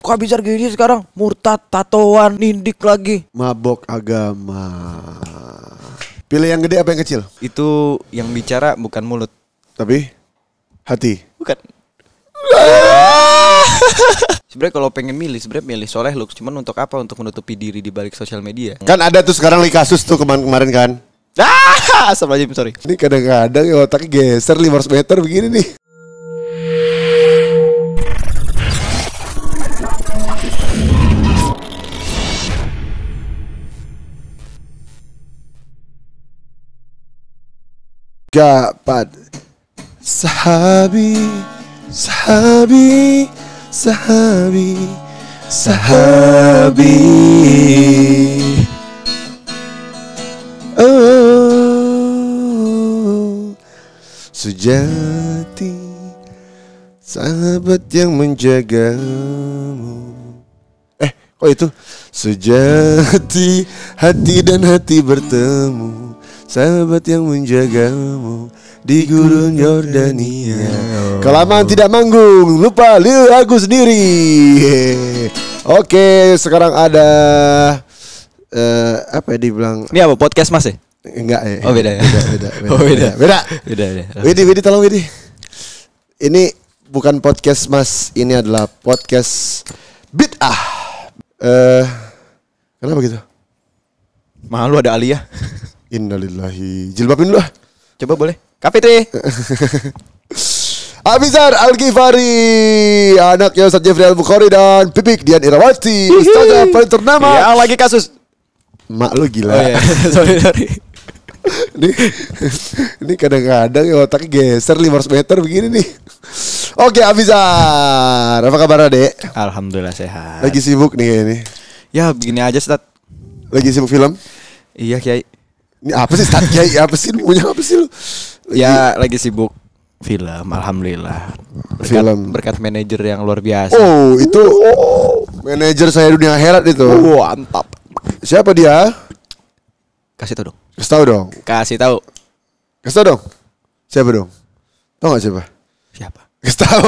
Kok bisa gini sekarang? Murtad, tatoan, nindik lagi. Mabok agama. Pilih yang gede apa yang kecil? Itu yang bicara bukan mulut, tapi hati. bukan. Sebenarnya kalau pengen milih, sebenarnya milih soleh look. Cuman untuk apa? Untuk menutupi diri di balik sosial media. Kan ada tuh sekarang kasus tuh kemarin kan. Astagfirullahaladzim, sorry. Ini kadang-kadang ya otaknya geser 500 meter begini nih. Gapat Sahabi, sahabi, sahabi, sahabi. Oh, sejati sahabat yang menjagamu. Kok itu? Sejati hati dan hati bertemu, sahabat yang menjagamu di gurun Yordania. Kelamaan tidak manggung, lupa lagu sendiri. Oke, sekarang ada apa ya dibilang? Ini apa, podcast mas ya? Enggak ya. Oh beda ya. Beda. Beda. Widi tolong Widi. Ini bukan podcast mas, ini adalah podcast bid'ah. Kenapa gitu? Malu ada Aliyah. Innalillahi. Jilbabin dulu lah. Coba boleh. KPT. Abizar Al-Ghifari, anaknya Ustaz Jeffrey Al-Bukhari dan Pipik Dian Irawati, ustazah paling ternama. Ya lagi kasus. Mak lu gila. Oh iya. sorry. Ini kadang-kadang ya otaknya geser 500 meter begini nih. Oke Abizar, apa kabar Dek? Alhamdulillah sehat. Lagi sibuk nih ini. Ya begini aja Ustaz. Lagi sibuk film? Iya Kiai. Ini apa sih Ustaz Kiai? Apa sih punya apa sih lu? Lagi sibuk film, alhamdulillah. Berkat manajer yang luar biasa. Oh, itu manajer saya dunia akhirat itu. Mantap. Siapa dia? Kasih tau dong. Kasih tahu dong. Siapa dong? Tahu enggak siapa? Siapa? Kasih tahu.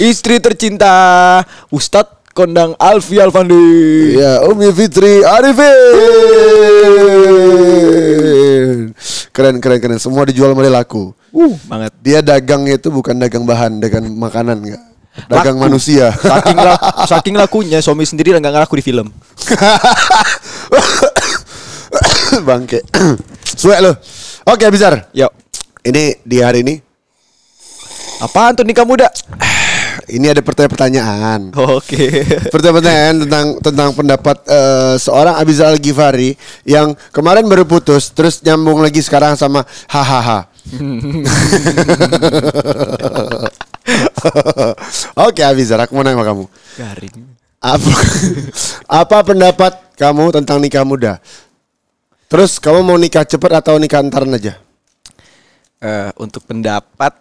Istri tercinta Ustadz Kondang Alfi Alfandi. Ya, Umi Fitri Arifin. Keren. Semua dijual mulai laku. Banget. Dia dagangnya itu bukan dagang bahan, dagang makanan enggak. Dagang Laku. manusia. Saking lakunya suami sendiri enggak ngaku di film. Bangke. Suek lo. Oke, Bizar. Yuk. Ini di hari ini Apaan tuh nikah muda? ini ada pertanyaan. Oke. Pertanyaan tentang pendapat seorang Abizar Al-Ghifari yang kemarin baru putus terus nyambung lagi sekarang sama hahaha. Oke Abizar, aku mau nanya sama kamu. Garing. Apa pendapat kamu tentang nikah muda? Terus kamu mau nikah cepat atau nikah antaran aja? Untuk pendapat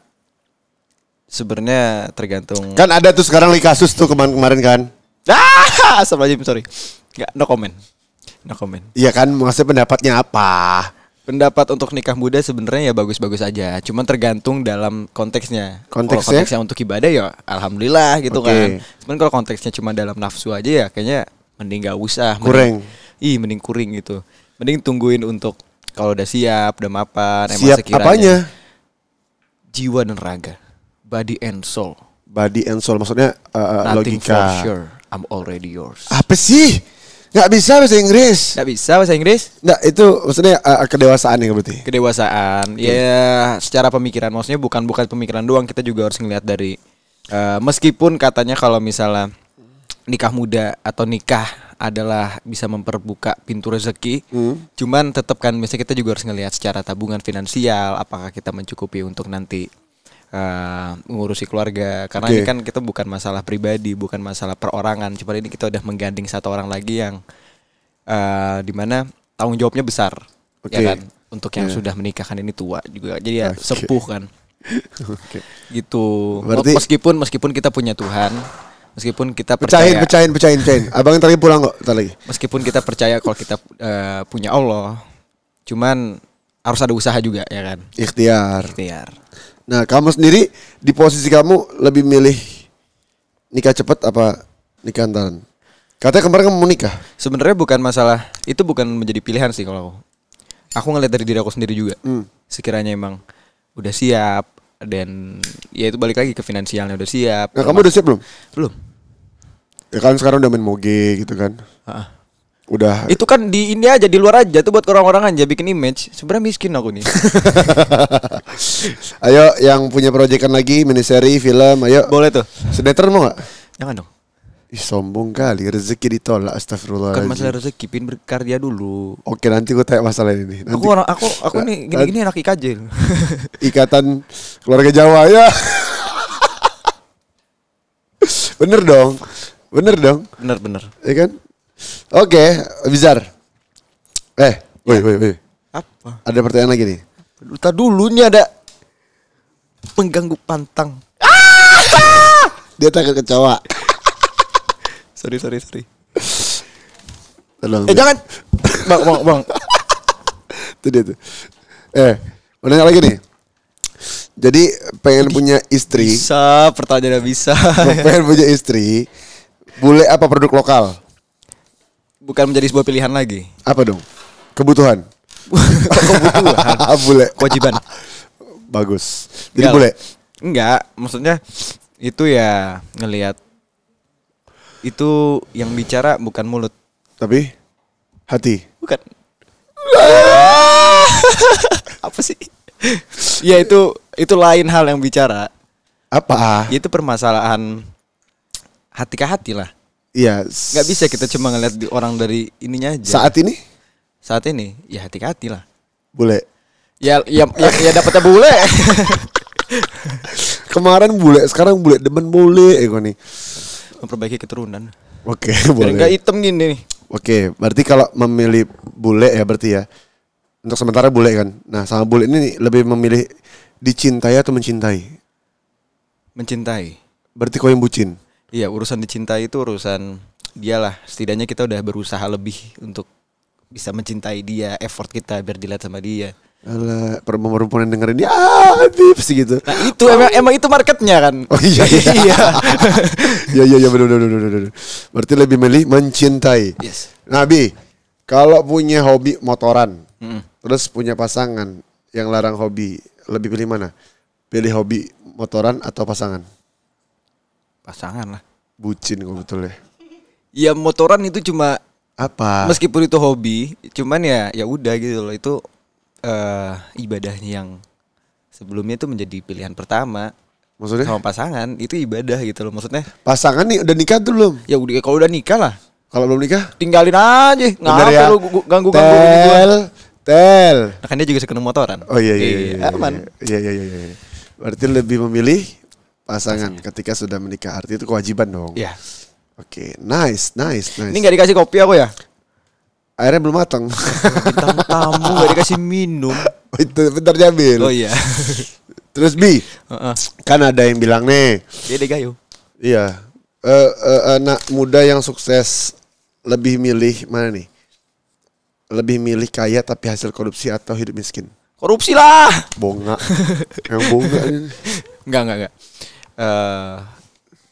sebenarnya tergantung. Kan ada tuh sekarang kasus tuh kemarin kan? Astagfirullahaladzim, sorry. Enggak, no comment. Iya kan, maksudnya pendapatnya apa? Pendapat untuk nikah muda sebenarnya ya bagus-bagus aja. Cuman tergantung dalam konteksnya. Konteksnya? Kalau konteksnya untuk ibadah ya alhamdulillah gitu kan. Cuman kalau konteksnya cuma dalam nafsu aja ya kayaknya mending gak usah. Mending kuring gitu. Mending tungguin untuk kalau udah siap, udah mapan, emang Siap sekiranya. apanya? Jiwa dan raga. Body and soul. Body and soul maksudnya Nothing logika. for sure. I'm already yours. Apa sih? Nggak bisa bahasa Inggris. Nggak bisa bahasa Inggris? Nggak, itu maksudnya kedewasaan ya berarti. Kedewasaan. Ya secara pemikiran. Maksudnya bukan pemikiran doang. Kita juga harus ngeliat dari meskipun katanya kalau misalnya nikah muda atau nikah adalah bisa memperbuka pintu rezeki, cuman tetap kan misalnya kita juga harus ngelihat secara tabungan finansial apakah kita mencukupi untuk nanti mengurusi keluarga. Karena ini kan kita bukan masalah pribadi, bukan masalah perorangan. Cuma ini kita udah menggandeng satu orang lagi yang dimana tanggung jawabnya besar, ya kan? Untuk yang sudah menikahkan ini tua juga, jadi ya sepuh kan. Gitu. Berarti, meskipun kita punya Tuhan, meskipun kita percaya. Pecahin. Abang ntar lagi pulang kok, ntar lagi. Meskipun kita percaya kalau kita punya Allah, cuman harus ada usaha juga, ya kan? Ikhtiar. Nah, kamu sendiri di posisi kamu lebih milih nikah cepat apa Nikah antaran. Katanya kemarin kamu mau nikah. Sebenarnya bukan masalah, itu bukan menjadi pilihan sih kalau aku. Aku ngeliat dari diri aku sendiri juga. Sekiranya emang udah siap dan ya itu balik lagi ke finansialnya udah siap. Nah, kamu udah siap belum? Belum. Ya kan sekarang udah main moge gitu kan. Udah. Itu kan di ini aja, di luar aja tuh buat orang-orang aja bikin image. Sebenarnya miskin aku nih. Ayo yang punya proyekan lagi, miniseri, film, ayo. Boleh tuh. Sinetron mau gak? Jangan dong. Ih, sombong kali, rezeki ditolak, astagfirullahaladzim. Kan masalah rezeki, pin berkarya dulu. Oke, nanti gue tanya masalah ini. Nanti. Aku nih gini-gini anak IKJ. Ikatan keluarga Jawa ya. Bener dong. Bener. Ya kan? Oke, Bizar. Woi. Apa? Ada pertanyaan lagi nih. Luta dulu nih ada pengganggu pantang. Dia takut kecoa. Sorry. Tolong. Jangan. Bang. Itu dia tuh. Mau nanya lagi nih. Jadi pengen punya istri. Bisa, pertanyaannya bisa. Pengen punya istri. Bule apa produk lokal? Bukan menjadi sebuah pilihan lagi. Apa dong? Kebutuhan. Kebutuhan. Bule. Kewajiban. Bagus. Jadi bule. Enggak, maksudnya itu ya ngelihat itu yang bicara bukan mulut, tapi hati. bukan. Apa sih? Ya itu lain hal yang bicara. Apa? Itu permasalahan hati ke hati lah. Iya. Nggak bisa kita cuma ngeliat di orang dari ininya aja. Saat ini ya hati ke hati lah. Bule. Ya dapatnya bule. Kemarin bule, sekarang bule demen bule nih. Memperbaiki keturunan. Oke, Biar boleh. nggak hitam gini nih. Oke, berarti kalau memilih bule ya berarti ya. Untuk sementara bule kan. Nah, sama bule ini lebih memilih dicintai atau mencintai? Mencintai. Berarti kau yang bucin. Iya, urusan dicintai itu urusan dialah. Setidaknya kita udah berusaha lebih untuk bisa mencintai dia, effort kita biar dilihat sama dia. Alah, perempuan yang dengerin dia bips gitu. Nah, itu emang itu marketnya kan. Oh iya. Iya. Iya benar. Berarti lebih milih mencintai. Yes. Nabi, kalau punya hobi motoran, terus punya pasangan yang larang hobi, lebih pilih mana? Pilih hobi motoran atau pasangan? Pasangan lah. Bucin kok betul ya. Ya motoran itu cuma Apa? meskipun itu hobi, cuman ya udah gitu loh. Itu ibadahnya yang sebelumnya itu menjadi pilihan pertama. Maksudnya? Sama pasangan itu ibadah gitu loh. Maksudnya Pasangan nih udah nikah tuh belum? ya udah kalau udah nikah lah, Kalau belum nikah? tinggalin aja. Bener Ngapa ya? lu ganggu-ganggu ini gua? Tel. Nah, kan dia juga suka motoran. Oh iya. Aman. Iya. Berarti lebih memilih pasangan ketika sudah menikah. Artinya itu kewajiban dong. Iya. Oke, nice. Ini nggak dikasih kopi aku ya? Airnya belum matang. Bintang tamu nggak dikasih minum. Itu bentar diambil. Oh iya. Terus kan ada yang bilang nih. Dia gayo. Iya. Anak muda yang sukses lebih milih mana nih? Lebih milih kaya tapi hasil korupsi atau hidup miskin? Korupsi lah. Bonga. Yang bonga ini. Enggak.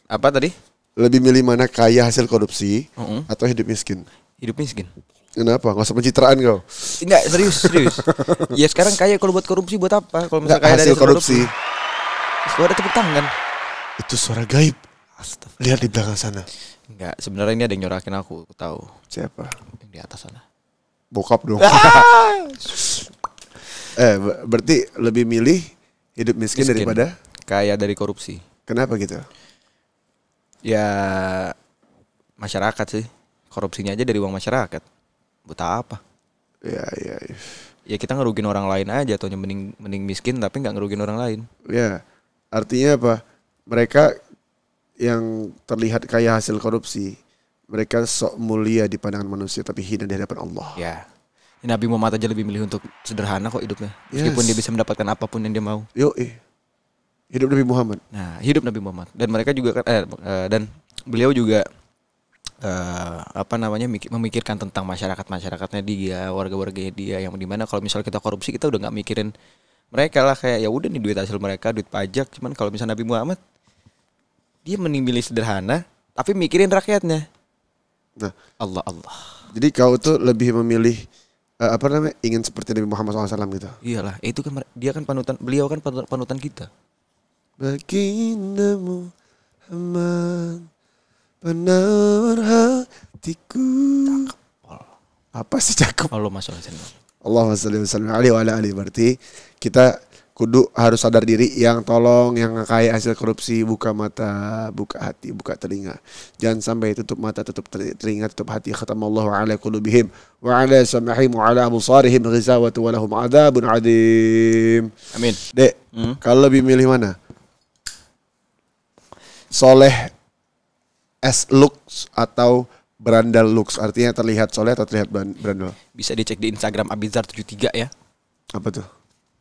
Apa tadi? Lebih milih mana, kaya hasil korupsi atau hidup miskin? Hidup miskin. Kenapa? Gak usah pencitraan kau. Enggak, serius. Ya sekarang kaya kalau buat korupsi buat apa? Kalau misalnya kaya hasil dari korupsi. Gua ada tepuk tangan. Itu suara gaib. Astagfirullah. Lihat di belakang sana. Enggak, sebenarnya ini ada yang nyorakin aku tahu. Siapa? Yang di atas sana. Bokap dong. Berarti lebih milih hidup miskin daripada kaya dari korupsi. Kenapa gitu? Ya masyarakat sih. Korupsinya aja dari uang masyarakat. Buat apa? Ya. Ya kita ngerugin orang lain aja, atau mending miskin tapi nggak ngerugin orang lain. Ya. Artinya apa? Mereka yang terlihat kaya hasil korupsi, mereka sok mulia di pandangan manusia tapi hina di hadapan Allah. Ya. Nabi Muhammad aja lebih milih untuk sederhana kok hidupnya. Meskipun dia bisa mendapatkan apapun yang dia mau. Hidup Nabi Muhammad. Nah, hidup Nabi Muhammad. Dan mereka juga kan dan beliau juga memikirkan tentang masyarakatnya dia, warga-warganya dia, yang dimana kalau misalnya kita korupsi kita udah nggak mikirin mereka lah, kayak ya udah nih duit hasil mereka, duit pajak. Cuman kalau misalnya Nabi Muhammad, dia mending milih sederhana tapi mikirin rakyatnya. Nah, Allah Allah. jadi kau tuh lebih memilih ingin seperti Nabi Muhammad SAW gitu. Iyalah, itu kan dia kan panutan, beliau kan panutan kita. Baginda Muhammad penawar hatiku. Apa sih cakep? Allahumma sholli alaihi. Allahumma sholli alaihi wa ala alihi. Berarti kita kudu harus sadar diri yang tolong yang kaya hasil korupsi, buka mata, buka hati, buka telinga. Jangan sampai tutup mata, tutup telinga, tutup hati. Khatamallahu ala qulubihim wa ala sam'ihim wa ala absarihim ghizawatu wa lahum adzabun adim. Amin. Dek, kalau lebih milih mana? Soleh as looks atau berandal looks? Artinya terlihat soleh atau terlihat berandal? Bisa dicek di Instagram Abizar73 ya. Apa tuh?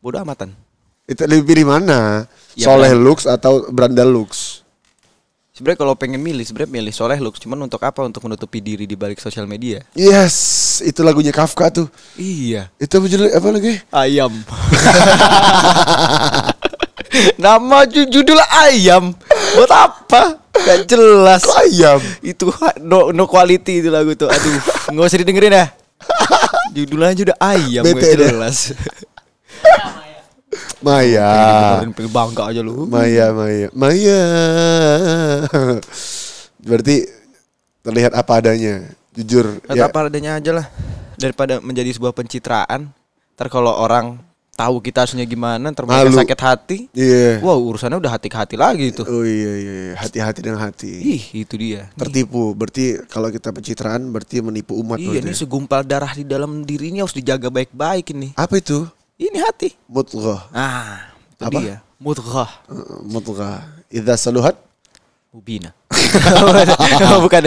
Bodoh amatan. Itu lebih pilih mana? Ya, Soleh looks atau berandal looks? Sebenarnya kalau pengen milih, sebenarnya milih soleh looks. Cuman untuk apa? Untuk menutupi diri di balik sosial media. Yes, itu lagunya Kafka tuh. Iya. Itu judul apa lagi? Ayam. Nama judul ayam. Buat apa? Gak jelas. Kok ayam? Itu no quality itu lagu tuh. Aduh, nggak usah didengerin ya. Judulnya aja udah ayam. Bete gak deh. jelas. Maya. Pengen bangga aja lu. Maya. Berarti terlihat apa adanya. Jujur. Lihat apa adanya aja lah. Daripada menjadi sebuah pencitraan. Ntar kalau orang tahu kita harusnya gimana, ntar mereka sakit hati. Iya. Wow, urusannya udah hati ke hati lagi tuh. Oh iya. Hati-hati dengan hati. Ih, itu dia. Tertipu. Berarti kalau kita pencitraan berarti menipu umat. Iya, ini segumpal darah di dalam diri ini harus dijaga baik-baik ini. Apa itu? Ini hati. Mudghah. Ah, itu Apa? dia. Mudghah. Mudghah. Idza saluhat Ubina. Oh, bukan.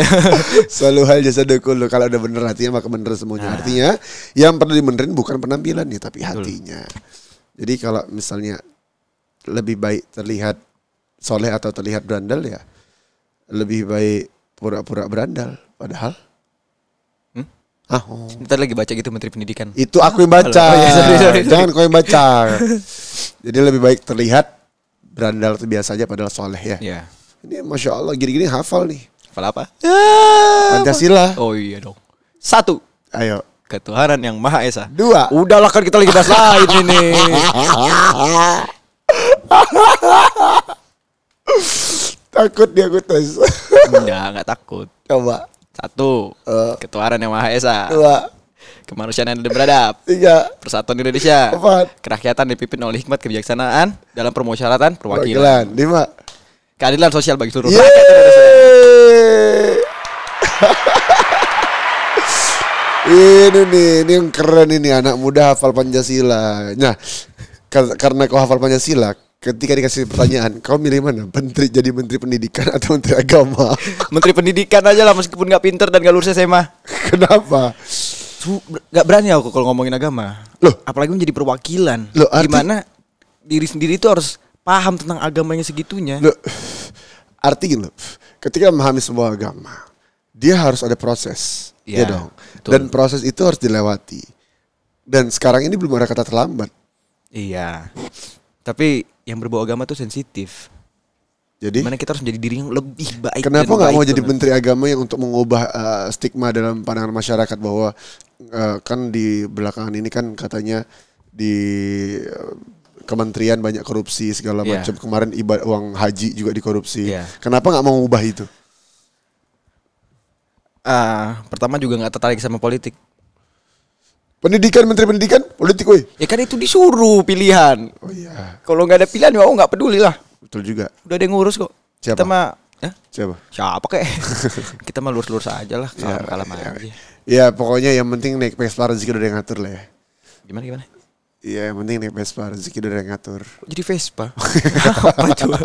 saluhal jasadu kullu. Kalau udah bener hatinya maka bener semuanya. Artinya yang perlu dibenerin bukan penampilannya tapi hatinya. Jadi kalau misalnya lebih baik terlihat soleh atau terlihat berandal ya lebih baik pura-pura berandal padahal Ntar lagi baca gitu Menteri Pendidikan. itu aku yang baca. Oh, iya, sorry. Jangan kau yang baca. Jadi lebih baik terlihat berandal itu biasa aja padahal soleh ya. Iya. Ini Masya Allah gini-gini hafal nih. Hafal apa? Pancasila. Oh iya dong. 1. Ayo. Ketuhanan yang Maha Esa. 2. Udahlah kan kita lagi bahas lain ini. Takut dia aku tes. Enggak takut. Coba. 1. Ketuhanan yang Maha Esa. 2. Kemanusiaan yang beradab. 3. Persatuan Indonesia. 4. Kerakyatan dipimpin oleh hikmat kebijaksanaan dalam permusyawaratan Perwakilan. perwakilan. 5. Keadilan sosial bagi seluruh Yeay. rakyat Indonesia. Ini yang keren ini anak muda hafal Pancasila. Nah, karena kau hafal Pancasila, ketika dikasih pertanyaan, kau milih mana? Jadi menteri pendidikan atau menteri agama? Menteri Pendidikan aja lah meskipun gak pinter dan gak lulus SMA. Kenapa? Gak berani aku kalau ngomongin agama. Loh? Apalagi menjadi perwakilan. Loh, Gimana diri sendiri itu harus paham tentang agamanya segitunya. Loh, arti gini loh, ketika memahami sebuah agama, dia harus ada proses, ya dong. Betul. Dan proses itu harus dilewati. Dan sekarang ini belum ada kata terlambat. Iya. Tapi yang berbau agama tuh sensitif. Jadi, Mana kita harus menjadi diri yang lebih baik. kenapa dan nggak baik mau jadi banget. menteri agama yang untuk mengubah stigma dalam pandangan masyarakat bahwa kan di belakangan ini kan katanya di kementerian banyak korupsi segala Iya. macam. Kemarin uang haji juga dikorupsi. Iya. Kenapa nggak mau mengubah itu? Pertama juga gak tertarik sama politik. Pendidikan, menteri pendidikan, politik, woi. Ya kan itu disuruh pilihan. Oh iya, Kalau gak ada pilihan ya aku gak peduli lah. betul juga. Udah ada yang ngurus kok. Siapa? Kita mah Siapa? siapa kek? Kita mah lurus-lurus aja lah. Kalem-kalem aja. Ya pokoknya yang penting naik Vespa rezeki udah ada yang ngatur lah ya. Gimana? Iya yang penting naik Vespa rezeki udah ada yang ngatur. Kok jadi Vespa? Apa coba?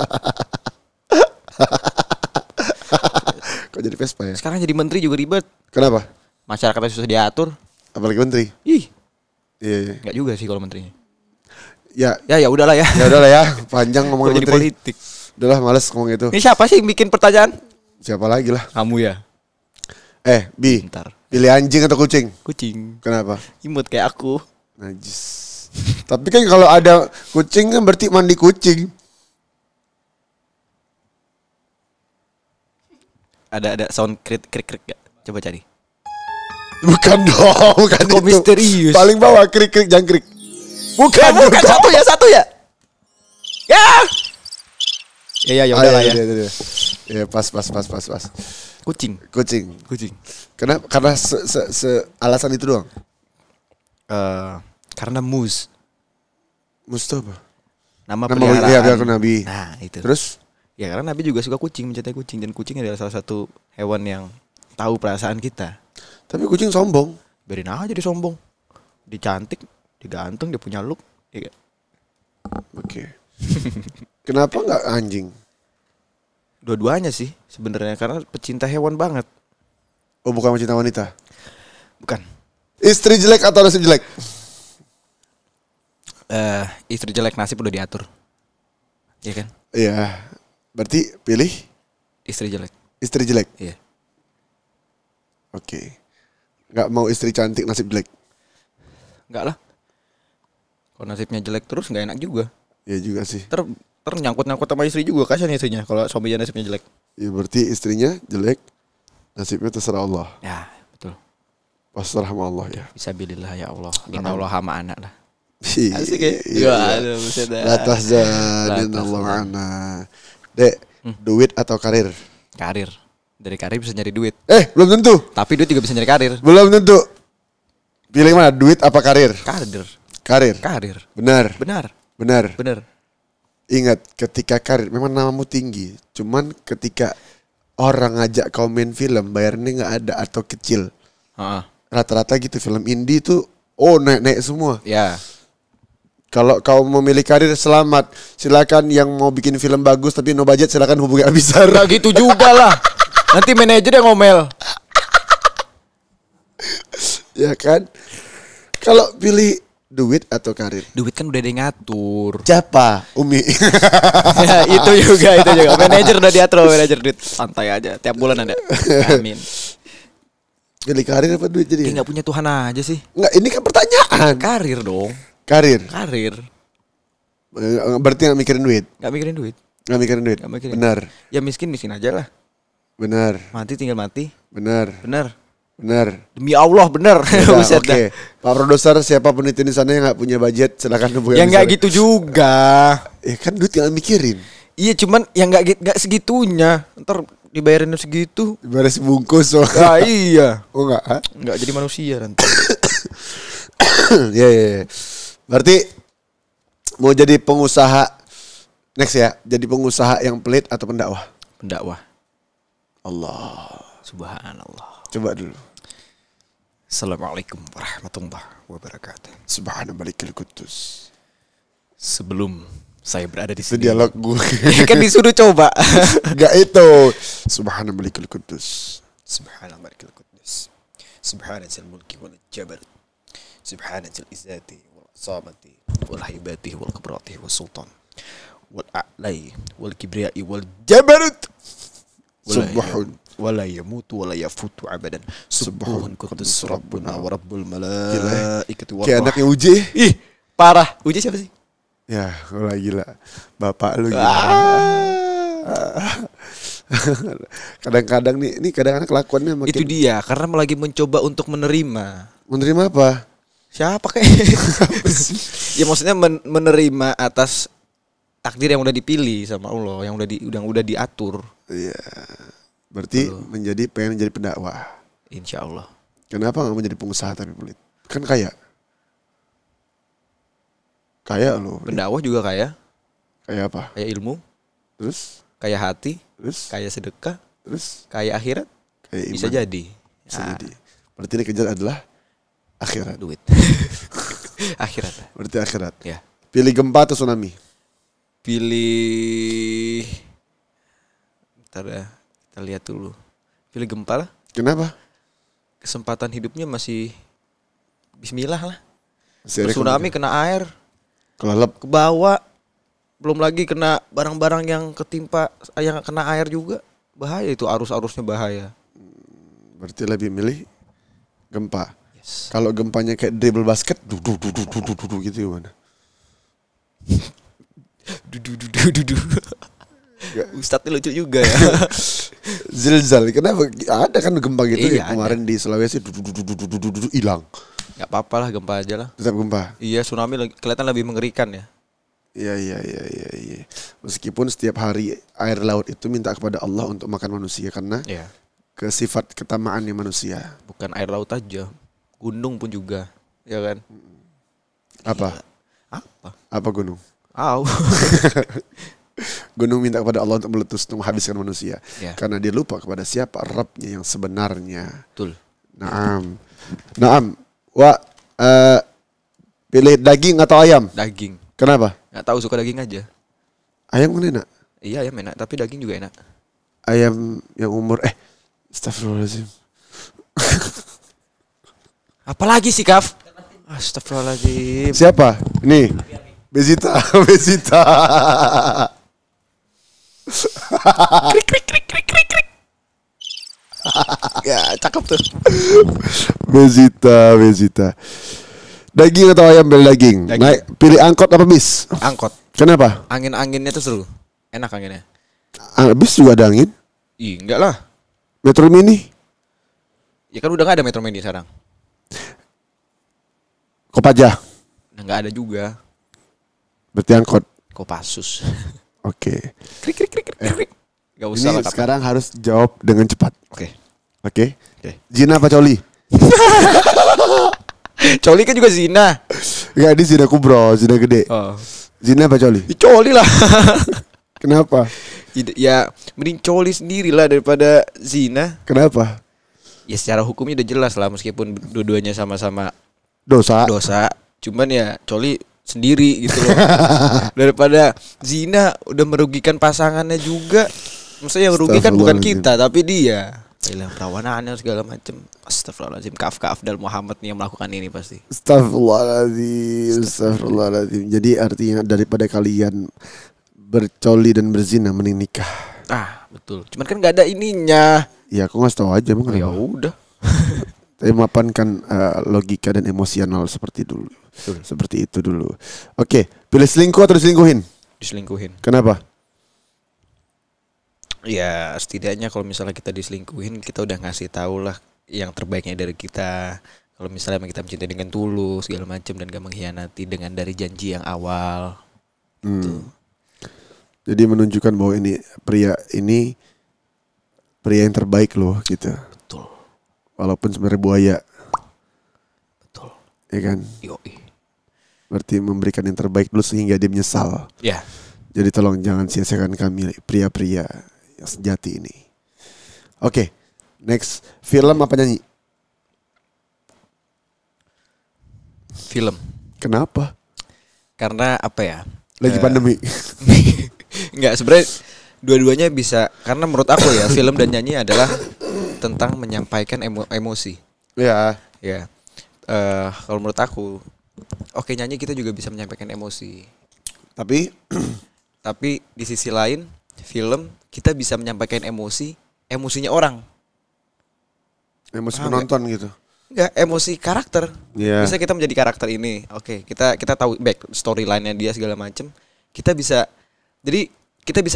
Kok jadi Vespa ya? Sekarang jadi menteri juga ribet. Kenapa? Masyarakatnya susah diatur. Apalagi menteri? Ih, Iya. nggak juga sih kalau menterinya. Ya, Ya udahlah ya. ya udahlah ya. Panjang Kok ngomongin jadi menteri. politik. Udahlah males ngomong itu. Ini siapa sih yang bikin pertanyaan? Siapa lagi lah? Kamu ya. Bi, Ntar. pilih anjing atau kucing? Kucing. Kenapa? Imut kayak aku. Najis. Tapi kan kalau ada kucing kan berarti mandi kucing. ada sound krik krik krik gak? Coba cari. Bukan dong, bukan Kok itu. misterius? Paling bawah krik jangkrik. Bukan juga. satu ya. Ya. Ya ya udah lah ya. Ya pas. Kucing. Karena alasan itu doang. Karena Mus. Mustafa. Nama Iya, peliharaan. Nabi. Nah, itu. Terus Ya karena Nabi juga suka kucing, mencintai kucing, dan kucing adalah salah satu hewan yang tahu perasaan kita. tapi kucing sombong. Biarin aja dia sombong. Dia cantik, dia ganteng, dia punya look. Ya, Oke. Kenapa nggak anjing? dua-duanya sih sebenarnya karena pecinta hewan banget. Oh, bukan mencinta wanita. Bukan. Istri jelek atau nasib jelek? Istri jelek nasib udah diatur. Iya kan? Iya. Berarti pilih Istri jelek. istri jelek. Iya. Oke. Nggak mau istri cantik nasib jelek. Enggak lah. Kalau nasibnya jelek terus nggak enak juga. Ya juga sih. Ter nyangkut sama istri juga, kasihan istrinya kalau suaminya nasibnya jelek. Ya berarti istrinya jelek, nasibnya terserah Allah. Ya, betul. Pasrah sama Allah ya. Fisabilillah ya Allah. Inna Allah hama anak lah. Asik ya? Iya, aduh, buset dah. La tahzan Allah ma'ana. Dek, duit atau karir? Karir. Dari karir bisa nyari duit. Belum tentu. Tapi duit juga bisa nyari karir. Belum tentu. Pilih mana? Duit apa karir? Karir. Karir. Benar. Benar. Ingat, ketika karir memang namamu tinggi. Cuman ketika orang ngajak kau main film, bayarnya nggak ada atau kecil. Rata-rata gitu film indie tuh naik semua. Ya. Kalau kau memilih karir, selamat. Silakan yang mau bikin film bagus tapi no budget, silakan hubungi Abisar. Gak gitu juga lah. Nanti manajer yang ngomel. Ya kan? Kalau pilih duit atau karir? Duit kan udah ada yang ngatur. Siapa? Umi. Ya, itu juga. Manajer udah diatur, manajer duit. Santai aja, tiap bulan ada. Amin. Pilih karir apa duit jadi? Kayak gak punya Tuhan aja sih. Enggak, ini kan pertanyaan. Karir dong. Karir. Berarti gak mikirin duit? Gak mikirin duit. Gak mikirin duit? Gak mikirin. Benar. Ya miskin aja lah. Benar. Mati tinggal mati. Benar. Demi Allah benar. Ya, Oke. Pak produser, siapa peneliti di sana yang gak punya budget, silakan hubungi. Ya gak gitu juga. Ya kan duit gak mikirin. Iya cuman yang gak segitunya. Ntar dibayarin segitu. Baris bungkus. Ah iya. Oh enggak? Ha? Nggak jadi manusia nanti. Ya. Berarti mau jadi pengusaha next ya, jadi pengusaha yang pelit atau pendakwah? Pendakwah. Allah. Subhanallah. Coba dulu. Assalamualaikum warahmatullahi wabarakatuh. Subhanallah Qudus. Sebelum saya berada di Itu sini. dialog gue. Kan disuruh coba. Enggak itu. Subhanallah Qudus. Subhanallah Qudus. Subhanal mulki wal jabarut. Subhanal izzati wal samati wal haibati wal kibrati wal sultan wal a'lai wal kibriyai wal jabarut. Subhun wala yamutu wala yafutu abadan. Subhun qudus rabbuna wa rabbul malaikati wa kayak anaknya Uji. Ih, parah. Uji siapa sih? Ya, gila. Bapak lu gila. Kadang-kadang nih kadang-kadang kelakuannya makin. Itu dia, karena lagi mencoba untuk menerima. Menerima apa? Siapa kayak? Ya maksudnya menerima atas takdir yang udah dipilih sama Allah, yang udah diatur. Iya. Berarti pengen menjadi pendakwah. Insya Allah. Kenapa nggak menjadi pengusaha tapi pelit? Kan kaya. Kaya loh. Pendakwah juga kaya. Kaya apa? Kaya ilmu, Terus? kaya hati, Terus? kaya sedekah, Terus? kaya akhirat. Kaya iman. Bisa jadi. Bisa jadi. Berarti yang dikejar adalah akhirat. Duit. Akhirat. Berarti akhirat. Ya. Pilih gempa atau tsunami? Pilih. Bentar ya, kita lihat dulu. Pilih gempa lah. Kenapa? Kesempatan hidupnya masih bismillah lah. Masih ada Tsunami kena air, kelelep. ke bawah. Belum lagi kena barang-barang yang ketimpa, yang kena air juga. Bahaya itu, arus-arusnya bahaya. Berarti lebih milih gempa. Yes. Kalau gempanya kayak dribble basket, gitu gimana? Dudu. Ustadznya lucu juga ya. Zilzal. Kenapa? Ada kan gempa gitu Iya, ya kemarin di Sulawesi hilang. Gak apa-apa lah, gempa aja lah. Tetap gempa. Iya, tsunami kelihatan lebih mengerikan ya. Iya. Meskipun setiap hari air laut itu minta kepada Allah untuk makan manusia karena Iya. ke sifat ketamaannya manusia. Bukan air laut aja, gunung pun juga, ya kan? Apa? Apa? Apa gunung? Au. Gunung minta kepada Allah untuk meletus, untuk menghabiskan manusia. Ya. Karena dia lupa kepada siapa Rabbnya yang sebenarnya. Betul. Naam. Pilih daging atau ayam? Daging. Kenapa? Nggak tahu, suka daging aja. Ayam kan enak. Iya, ayam enak, tapi daging juga enak. Ayam yang umur astagfirullahaladzim. Apalagi sih, Kaf? Astagfirullahaladzim. Siapa? Ini Bezita. Ya, cakep tuh. Bezita. Daging atau ayam? Pilih daging. Daging. Naik, pilih angkot apa bis? Angkot. Kenapa? Angin-anginnya tuh seru. Enak anginnya. Bis juga ada angin. Ih, enggak lah. Metro Mini. Ya kan udah gak ada Metro Mini sekarang. Kopaja. Udah gak ada juga. Berarti angkot. Kopassus. Oke. Krik. Gak usah Ini lah, Kaf. sekarang harus jawab dengan cepat. Oke. Oke. Oke. Zina apa coli? Coli kan juga zina. Enggak, ini zina kubro, zina gede. Oh. Zina apa coli? Coli lah. Kenapa? Ya, mending coli sendiri lah daripada zina. Kenapa? Ya secara hukumnya udah jelas lah, meskipun dua-duanya sama-sama Dosa. Cuman ya coli sendiri gitu loh. Daripada zina udah merugikan pasangannya juga. Maksudnya yang rugi kan bukan kita tapi dia. Hilang perawanannya segala macem. Astagfirullahaladzim. Kaf Afdal Muhammad nih yang melakukan ini pasti. Astagfirullahaladzim. Jadi artinya daripada kalian bercoli dan berzina mending nikah. Betul. Cuman kan gak ada ininya. Ya aku ngasih tahu aja emang. Ya udah. Tapi mapankan logika dan emosional seperti dulu. Betul. Seperti itu dulu. Oke, pilih selingkuh atau diselingkuhin? Diselingkuhin. Kenapa? Ya setidaknya kalau misalnya kita diselingkuhin, kita udah ngasih tahu lah yang terbaiknya dari kita. Kalau misalnya emang kita mencintai dengan tulus segala macam dan gak mengkhianati dengan dari janji yang awal. Gitu. Jadi menunjukkan bahwa ini pria yang terbaik loh gitu. Betul. Walaupun sebenarnya buaya. Betul. Ya kan? Yoi. Berarti memberikan yang terbaik dulu sehingga dia menyesal. Ya. Jadi tolong jangan sia-siakan kami pria-pria yang sejati ini. Oke, next. Film apa nyanyi? Film. Kenapa? Karena apa ya? Lagi pandemi. Enggak, sebenarnya dua-duanya bisa. Karena menurut aku ya, film dan nyanyi adalah tentang menyampaikan emosi. Ya. Ya. Kalau menurut aku, oke, nyanyi kita juga bisa menyampaikan emosi. Tapi di sisi lain, film kita bisa menyampaikan emosinya orang. Emosi penonton gitu. Enggak, emosi karakter. Iya. Bisa kita menjadi karakter ini. Oke, kita tahu back storyline-nya dia segala macem. Kita bisa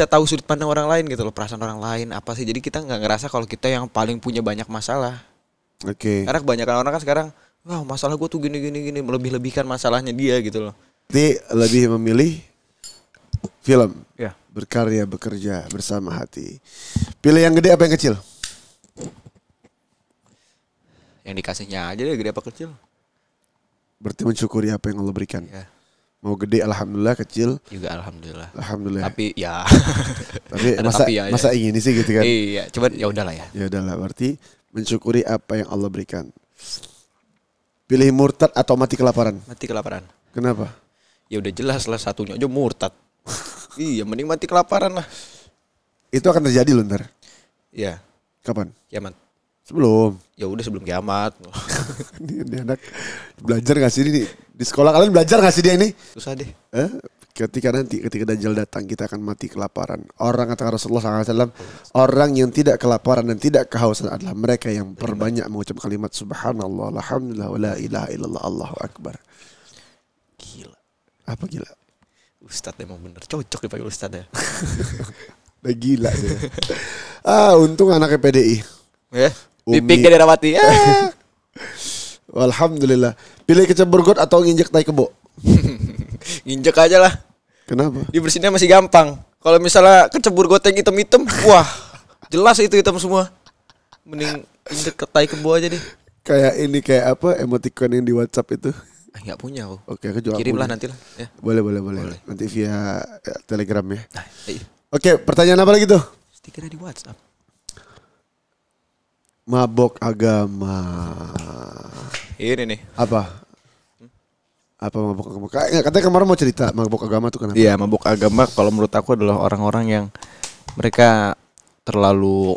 tahu sudut pandang orang lain gitu loh, perasaan orang lain apa sih. Jadi kita nggak ngerasa kalau kita yang paling punya banyak masalah. Oke. Karena kebanyakan orang kan sekarang, wah masalah gue tuh gini melebih-lebihkan masalahnya dia gitu loh. Jadi lebih memilih film. Ya. Berkarya, bekerja bersama hati. Pilih yang gede apa yang kecil? Yang dikasihnya aja deh, gede apa kecil. Berarti mensyukuri apa yang Allah berikan. Ya. Mau gede alhamdulillah, kecil Juga alhamdulillah. alhamdulillah. Tapi ya. Tapi Ada tapi ya, masa ingin sih gitu kan? Iya, cuman ya udahlah ya. Ya udahlah, berarti mensyukuri apa yang Allah berikan. Pilih murtad atau mati kelaparan? Mati kelaparan. Kenapa? Ya udah jelas lah, satunya aja murtad. Iya, mending mati kelaparan lah. Itu akan terjadi loh ntar. Iya, Kapan? kiamat. Sebelum. Ya udah sebelum kiamat. Ini anak belajar gak sih ini? Di sekolah kalian belajar gak sih dia ini? Susah deh. Ketika Dajjal datang kita akan mati kelaparan. Orang kata Rasulullah SAW, orang yang tidak kelaparan dan tidak kehausan adalah mereka yang perbanyak mengucap kalimat subhanallah, alhamdulillah, wa la ilaha illallah, Allahu akbar. Gila. Apa gila? Ustadz emang bener cocok dipanggil Ustadz ya. Udah gila dia. Untung anaknya PDI. Ya. Umi. Pipik dari Rawati. Alhamdulillah. Pilih kecebur got atau nginjek tai kebo? Injek aja lah. Kenapa? Dibersihinnya masih gampang. Kalau misalnya kecebur goteng hitam-hitam, wah, jelas itu hitam semua. Mending injek ke tai kebo aja deh. Kayak ini kayak apa emoticon yang di WhatsApp itu? Enggak punya aku. Oke, aku juga Kirimlah punya. nanti lah. Ya. Boleh. Nanti via Telegram ya. Nah, iya. Oke, pertanyaan apa lagi tuh? Stikernya di WhatsApp. Mabok agama. Ini nih. Apa? Apa mabok agama? Katanya kemarin mau cerita mabok agama tuh kenapa? Iya, mabuk agama kalau menurut aku adalah orang-orang yang mereka terlalu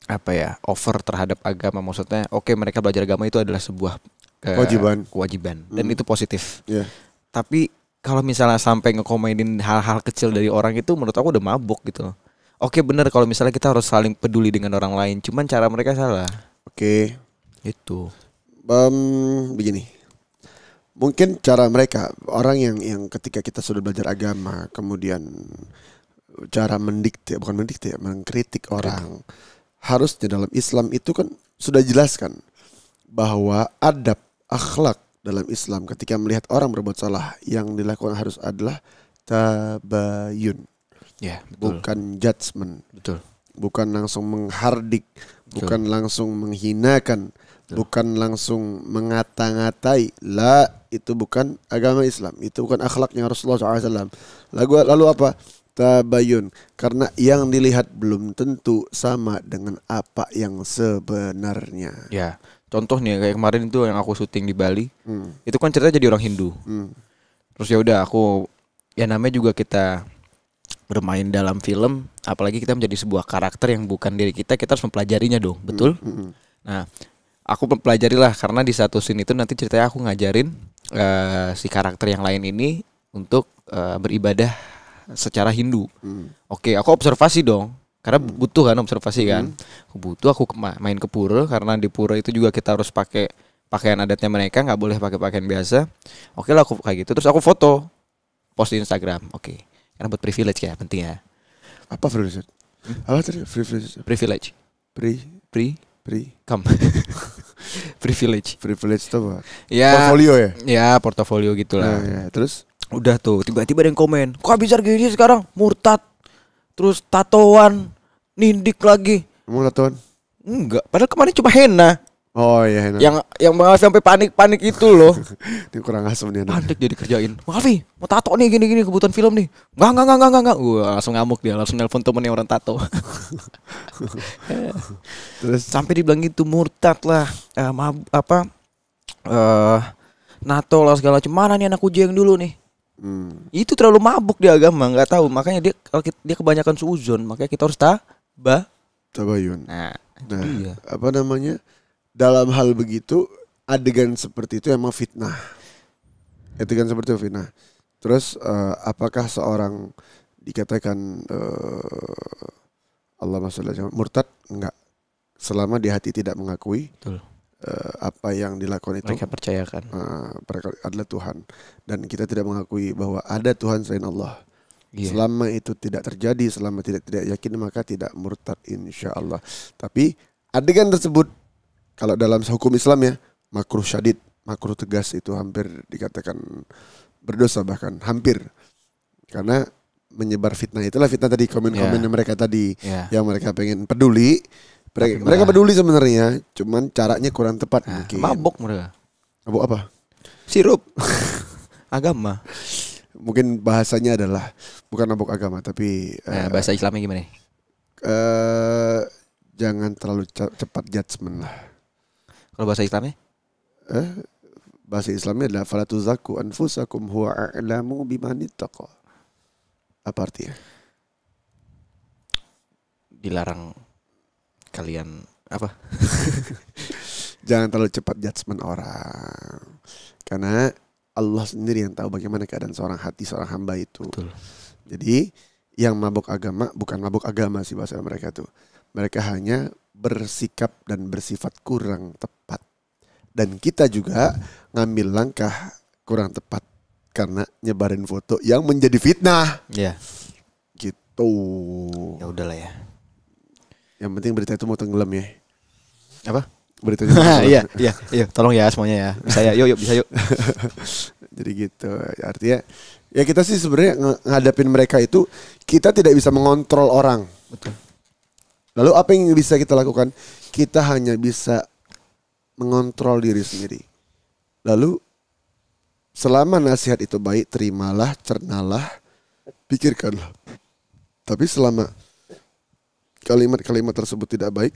apa ya, over terhadap agama. Maksudnya, oke, mereka belajar agama itu adalah sebuah kewajiban dan itu positif. Iya. Tapi kalau misalnya sampai ngekomenin hal-hal kecil dari orang itu menurut aku udah mabuk gitu. Oke, bener kalau misalnya kita harus saling peduli dengan orang lain, cuman cara mereka salah. Oke. Itu. Begini. Mungkin cara mereka orang yang ketika kita sudah belajar agama, kemudian cara mengkritik orang. Harusnya dalam Islam itu kan sudah jelaskan bahwa adab akhlak dalam Islam ketika melihat orang berbuat salah yang dilakukan harus adalah tabayun. Ya, betul. Bukan judgement. Betul. Bukan langsung menghardik, bukan langsung menghinakan, bukan langsung mengata-ngatai. La, itu bukan agama Islam. Itu bukan akhlaknya Rasulullah SAW. Lalu apa? Tabayun. Karena yang dilihat belum tentu sama dengan apa yang sebenarnya. Ya, contoh nih kayak kemarin itu yang aku syuting di Bali. Itu kan ceritanya jadi orang Hindu. Terus ya udah aku, ya namanya juga kita bermain dalam film, apalagi kita menjadi sebuah karakter yang bukan diri kita harus mempelajarinya dong, betul? Nah, aku mempelajari lah karena di satu scene itu nanti ceritanya aku ngajarin si karakter yang lain ini untuk beribadah secara Hindu. Oke, aku observasi dong, karena butuh kan observasi kan. Aku main ke pura, karena di pura itu juga kita harus pakai pakaian adatnya mereka, nggak boleh pakai pakaian biasa. Oke lah, aku kayak gitu, terus aku foto, post di Instagram. Oke. Karena buat privilege ya, penting ya. Apa privilege? Apa tadi? Privilege. Come. Privilege. Privilege itu apa? Ya, portfolio ya? Ya, portofolio gitulah. Ya. Terus? Udah tuh, tiba-tiba ada yang komen, kok bisa gini sekarang? Murtad. Terus tatoan, nindik lagi. Kamu tatoan? Enggak, padahal kemarin cuma henna. Oh iya, henna. Yang Bang Alfi sampai panik-panik itu loh. Ini kurang asem nih. Panik dia dikerjain. Bang Alfi, mau tato nih gini-gini kebutuhan film nih. Enggak. Langsung ngamuk dia, langsung nelpon temennya orang tato. Terus sampai dibilang gitu, murtad lah. NATO lah segala macam. Mana nih anak uji yang dulu nih? Itu terlalu mabuk di agama, nggak tahu. Makanya dia kebanyakan suuzon, makanya kita harus tabayun. Nah, iya. Apa namanya? Dalam hal begitu, adegan seperti itu emang fitnah. Adegan seperti itu fitnah. Terus apakah seorang dikatakan Allah maksudnya murtad? Enggak. Selama di hati tidak mengakui apa yang dilakukan itu. Mereka percayakan. Mereka adalah Tuhan. Dan kita tidak mengakui bahwa ada Tuhan selain Allah. Yeah. Selama itu tidak terjadi, selama tidak yakin, maka tidak murtad insya Allah. Tapi adegan tersebut, kalau dalam hukum Islam ya, makruh syadid, makruh tegas, itu hampir dikatakan berdosa, bahkan hampir. Karena menyebar fitnah, itulah fitnah tadi, komen-komen mereka tadi, yang mereka pengen peduli. Mereka peduli sebenarnya, cuman caranya kurang tepat mungkin. Mabok mereka. Mabok apa? Sirup. Agama. Mungkin bahasanya adalah bukan mabok agama, tapi bahasa Islamnya gimana? Jangan terlalu cepat judgement lah. Kalau bahasa Islamnya? Bahasa Islamnya adalah fala tuzakku anfusakum huwa a'lamu biman ittaqa. Apa artinya? Dilarang kalian apa? Jangan terlalu cepat judgement orang. Karena Allah sendiri yang tahu bagaimana keadaan seorang hati, seorang hamba itu. Betul. Jadi yang mabuk agama bukan mabuk agama sih bahasa mereka tuh. Mereka hanya bersikap dan bersifat kurang tepat. Dan kita juga ngambil langkah kurang tepat karena nyebarin foto yang menjadi fitnah. Iya. Gitu. Tuh. Ya udahlah ya. Yang penting berita itu mau tenggelam ya. Apa? Beritanya mau tenggelam. Iya, tolong ya semuanya ya. Bisa ya, yuk bisa yuk. Jadi gitu. Artinya ya kita sih sebenarnya ngadapin mereka itu kita tidak bisa mengontrol orang. Betul. Lalu apa yang bisa kita lakukan? Kita hanya bisa mengontrol diri sendiri. Lalu selama nasihat itu baik, terimalah, cernalah, pikirkanlah. Tapi selama kalimat-kalimat tersebut tidak baik,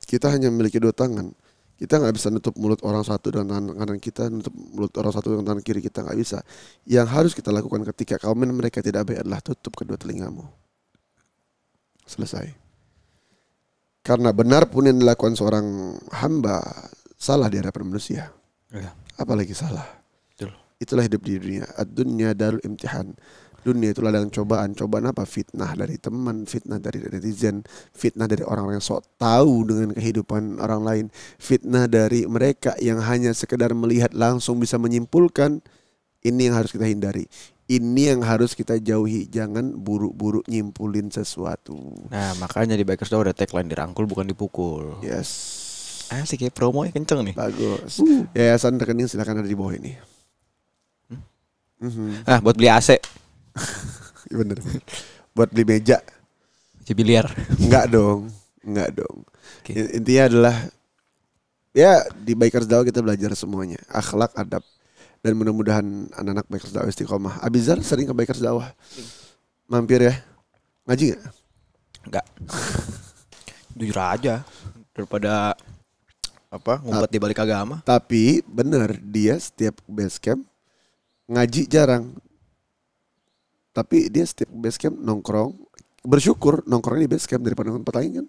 kita hanya memiliki dua tangan. Kita nggak bisa nutup mulut orang satu dengan tangan kanan kita, nutup mulut orang satu dengan tangan kiri kita, nggak bisa. Yang harus kita lakukan ketika komen mereka tidak baik adalah tutup kedua telingamu. Selesai. Karena benar pun yang dilakukan seorang hamba salah di hadapan manusia. Ya. Apalagi salah. Betul. Itulah hidup di dunia. Ad-dunya darul imtihan. Dunia itu ladang cobaan. Cobaan apa? Fitnah dari teman, fitnah dari netizen, fitnah dari orang-orang yang sok tahu dengan kehidupan orang lain, fitnah dari mereka yang hanya sekedar melihat langsung bisa menyimpulkan. Ini yang harus kita hindari. Ini yang harus kita jauhi. Jangan buru-buru nyimpulin sesuatu. Nah, makanya di Bikers Daw ada tagline dirangkul bukan dipukul. Yes. Asik ya, promonya kenceng nih. Bagus. Yayasan rekening silakan ada di bawah ini. Buat beli AC, Iya bener. Buat beli meja. biliar. Enggak dong. Oke. Intinya adalah ya di Bikers Dakwah kita belajar semuanya, akhlak, adab, dan mudah-mudahan anak-anak Bikers Dakwah istiqomah. Abizar sering ke Bikers Dakwah, mampir ya, ngaji nggak? Enggak. Jujur aja daripada ngumpet di balik agama. Tapi bener dia setiap base camp ngaji jarang, tapi dia setiap base camp nongkrong, bersyukur nongkrongnya di base camp daripada nongkrong tempat lain kan.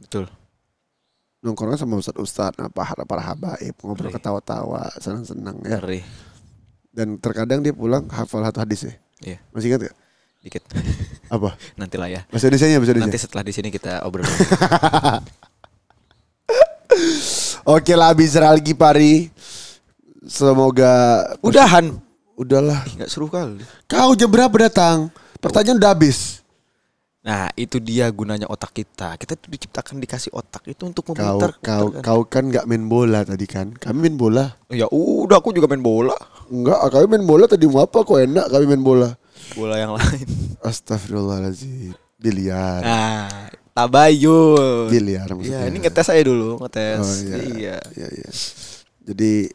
Betul. Nongkrongnya sama ustadz, para habaib, ngobrol ketawa-tawa, senang-senang ya. Ngeri. Dan terkadang dia pulang hafal satu hadis ya. Iya. Masih ingat gak? Dikit. Apa? Nantilah ya. Bahasa Indonesia-nya, bahasa Nanti Indonesia. setelah di sini kita obrol. Oke lah, Abizar Al-Ghifari. Semoga Udahan. Udahlah. Enggak seru kali. Kau jam berapa datang? Pertanyaan udah habis. Nah, itu dia gunanya otak kita. Kita tuh diciptakan dikasih otak itu untuk memutar. Kau kan nggak main bola tadi kan? Kami main bola. Ya udah, aku juga main bola. Enggak, kami main bola tadi mau apa? Kok enak kami main bola? Bola yang lain. Astagfirullahaladzim. Biliar. Nah, tabayun. Biliar maksudnya. Iya, ini ngetes aja dulu, ngetes. Oh, Iya. Iya. Jadi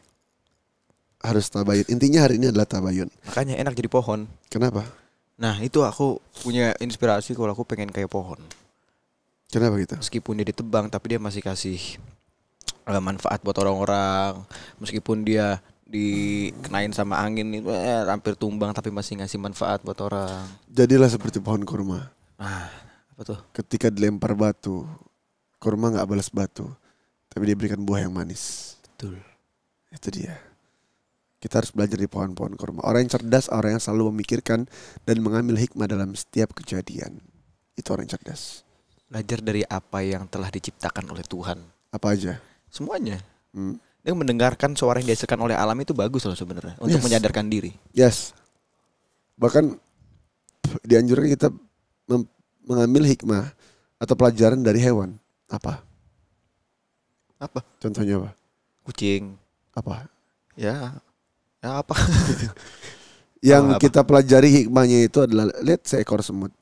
harus tabayun. Intinya hari ini adalah tabayun. Makanya enak jadi pohon. Kenapa? Nah, itu aku punya inspirasi kalau aku pengen kayak pohon. Kenapa gitu? Meskipun dia ditebang tapi dia masih kasih manfaat buat orang-orang. Meskipun dia dikenain sama angin itu hampir tumbang tapi masih ngasih manfaat buat orang. Jadilah seperti pohon kurma. Nah, apa tuh? Ketika dilempar batu, kurma nggak balas batu, tapi dia berikan buah yang manis. Betul. Itu dia. Kita harus belajar di pohon-pohon kurma. Orang yang cerdas, orang yang selalu memikirkan dan mengambil hikmah dalam setiap kejadian. Itu orang yang cerdas. Belajar dari apa yang telah diciptakan oleh Tuhan. Apa aja? Semuanya. Dia mendengarkan suara yang dihasilkan oleh alam itu bagus loh sebenarnya untuk menyadarkan diri. Yes. Bahkan dianjurkan kita mengambil hikmah atau pelajaran dari hewan. Apa? Contohnya apa? Kucing. Apa? Ya apa? Yang kita pelajari hikmahnya itu adalah lihat seekor semut.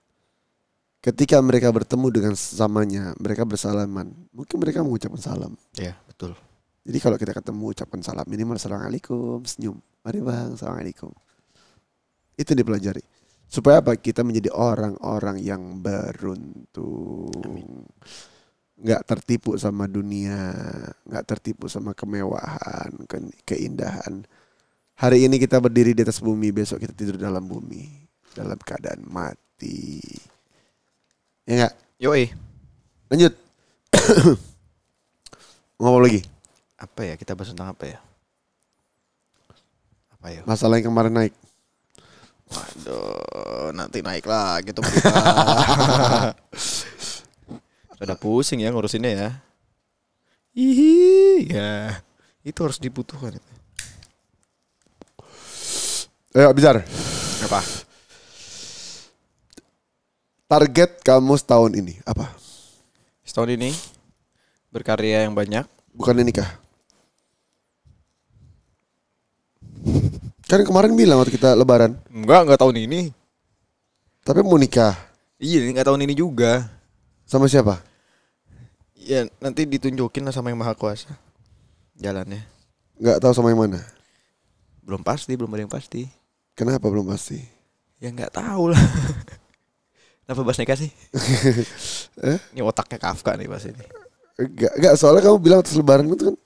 Ketika mereka bertemu dengan sesamanya, mereka bersalaman. Mungkin mereka mengucapkan salam. Ya, betul. Jadi kalau kita ketemu ucapkan salam, minimal assalamualaikum, senyum. Mari bang, assalamualaikum. Itu dipelajari. Supaya apa? Kita menjadi orang-orang yang beruntung. Nggak tertipu sama dunia, nggak tertipu sama kemewahan, keindahan. Hari ini kita berdiri di atas bumi, besok kita tidur dalam bumi, dalam keadaan mati. Ya nggak? Yoi. Lanjut. Ngomong lagi. Apa ya? Kita bahas tentang apa ya? Apa ya? Masalah yang kemarin naik. Waduh, nanti naik lagi tuh berita. Udah pusing ya ngurusinnya ya. Ya. Itu harus dibutuhkan itu. Ayo Abizar. Apa? target kamu setahun ini apa? Setahun ini berkarya yang banyak. Bukan nikah. Kan kemarin bilang waktu kita lebaran. Enggak tahun ini. Tapi mau nikah. Iya, enggak tahun ini juga. Sama siapa? Ya, nanti ditunjukin lah sama yang Maha Kuasa. Jalannya. Nggak tahu sama yang mana. Belum ada yang pasti. Kenapa belum pasti? Ya enggak tahu lah. Kenapa bahas nikah sih? Ini otaknya Kafka nih pas ini. Enggak, soalnya kamu bilang atas lebaran itu kan.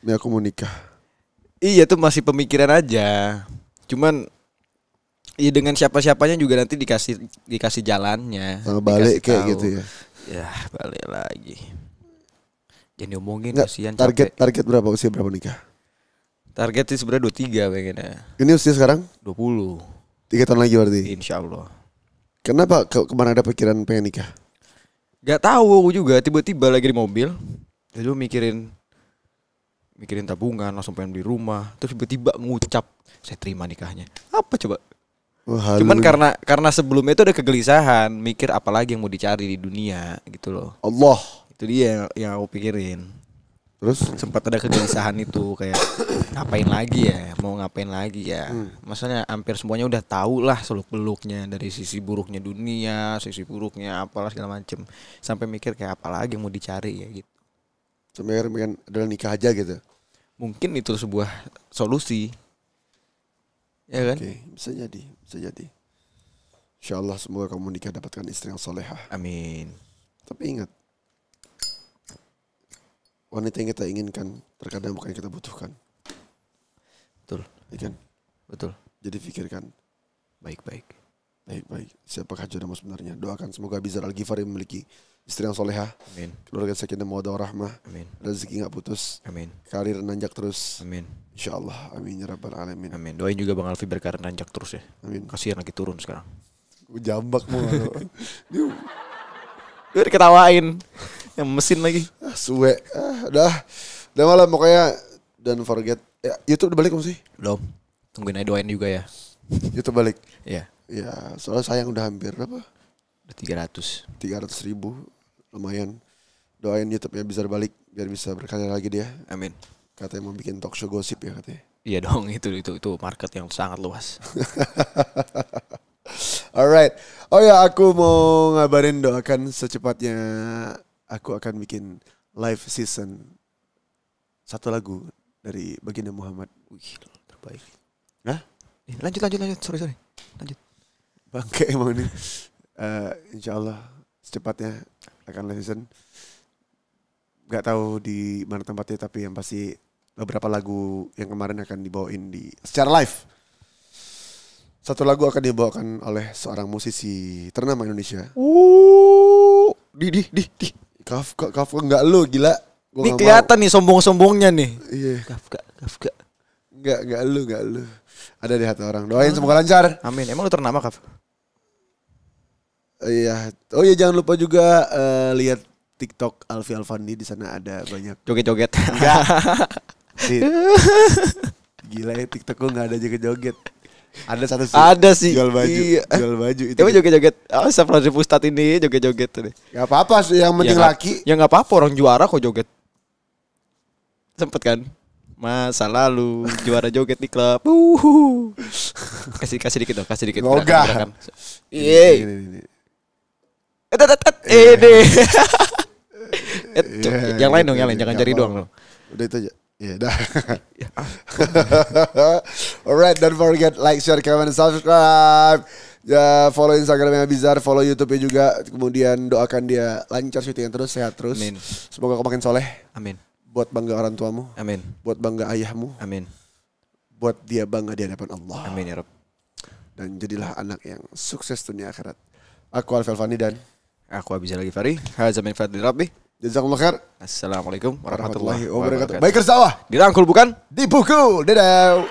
Ini aku mau nikah. Iya tuh masih pemikiran aja. Cuman iya dengan siapa-siapanya juga nanti dikasih jalannya. Sama balik dikasih kayak tahu. gitu ya. Ya balik lagi. Jangan diomongin Nggak, kasihan target berapa usia berapa nikah? Target sih sebenarnya 23 pengennya. Ini usia sekarang? 20. 3 tahun lagi berarti. Insya Allah. Kenapa kemana ada pikiran pengen nikah? Gak tahu aku juga tiba-tiba lagi di mobil. Jadi mikirin tabungan, langsung pengen beli rumah. Terus tiba-tiba ngucap saya terima nikahnya. Apa coba? Wah, Cuman karena sebelumnya itu ada kegelisahan, mikir apalagi yang mau dicari di dunia gitu loh. Allah. Itu dia yang aku pikirin. Terus Sempat ada kegelisahan itu kayak ngapain lagi ya, mau ngapain lagi ya. Maksudnya hampir semuanya udah tahu lah seluk-beluknya dari sisi buruknya dunia, sisi buruknya apalah segala macem. Sampai mikir kayak apalagi yang mau dicari ya gitu. sebenarnya pengen adalah nikah aja gitu. Mungkin itu sebuah solusi. Ya kan? Oke, bisa jadi. Insyaallah semoga kamu nikah dapatkan istri yang solehah. Amin. Tapi ingat, wanita yang kita inginkan terkadang bukan yang kita butuhkan. Betul. Ya kan? Betul. Jadi pikirkan Baik-baik. baik-baik siapakah jodohmu sebenarnya. Doakan semoga Bizar Al-Ghifari memiliki istri yang solehah, Amin. keluarga sakinah mawaddah warahmah, Amin. rezeki gak putus, Amin. karir nanjak terus. Amin. Insyaallah, amin ya rabbal alamin. Amin. Doain juga Bang Alfi biar karir nanjak terus ya. Amin. Kasihan lagi turun sekarang. Gue jambak mau. Udah diketawain. Yang mesin lagi. Suwe. Udah malam pokoknya. Don't forget. Ya, YouTube udah balik belum sih? Belum. Tungguin aja doain juga ya. YouTube balik. Iya. Ya, soalnya sayang udah hampir berapa? Udah 300. 300.000. Lumayan. Doain YouTube-nya bisa balik biar bisa berkarya lagi dia. Amin. Katanya mau bikin talk show gosip ya katanya. Iya dong, itu market yang sangat luas. Alright. Oh ya, aku mau ngabarin doakan secepatnya aku akan bikin live season satu lagu dari Baginda Muhammad. Wih, terbaik. Hah? Lanjut. Sorry. Lanjut. Bangke emang ini. Insyaallah secepatnya akan live season. Gak tahu di mana tempatnya, tapi yang pasti beberapa lagu yang kemarin akan dibawain secara live. Satu lagu akan dibawakan oleh seorang musisi ternama Indonesia. Di. Kafka enggak lu gila. Gua Ini kelihatan nih sombong-sombongnya nih. Iya. Kafka. Enggak lu. Ada di hati orang. Doain semoga lancar. Amin. Emang lu ternama Kaf? Iya. Oh iya, jangan lupa juga lihat TikTok Alfi Alfandi, di sana ada banyak Joget-joget. enggak. Gila ya, TikTok gue enggak ada joget-joget. Ada satu sih. Ada sih. Jual baju. Iya. Jual baju itu. Emang joget-joget. Astagfirullahaladzim Ustadz ini joget-joget tuh deh. Gak apa-apa sih, yang penting laki. Ya nggak apa-apa, orang juara kok joget. Sempet kan? Masa lalu juara joget di klub. Kasih dikit dong, kasih dikit. Ogah. Iya. Ini. Ini. Iya, Yang lain dong, gitu, yang lain. Jangan cari doang lo. Udah itu aja. Ya dah. Alright, don't forget like, share, comment, subscribe. Ya, follow Instagramnya Bizar, follow YouTube-nya juga. Kemudian doakan dia lancar syuting terus, sehat terus. Amin. Semoga kau makin soleh. Amin. Buat bangga orang tuamu. Amin. Buat bangga ayahmu. Amin. Buat dia bangga di hadapan Allah. Amin ya Rabb. Dan jadilah anak yang sukses dunia akhirat. Aku Alfi Alfani dan Aku Abizar Al-Ghifari. Hadza min fadli Rabbi. jazakumullah khair. Assalamualaikum warahmatullahi Warahmatullahi wabarakatuh. wabarakatuh. Bikers sawah Dirangkul bukan? dipukul. Dadah.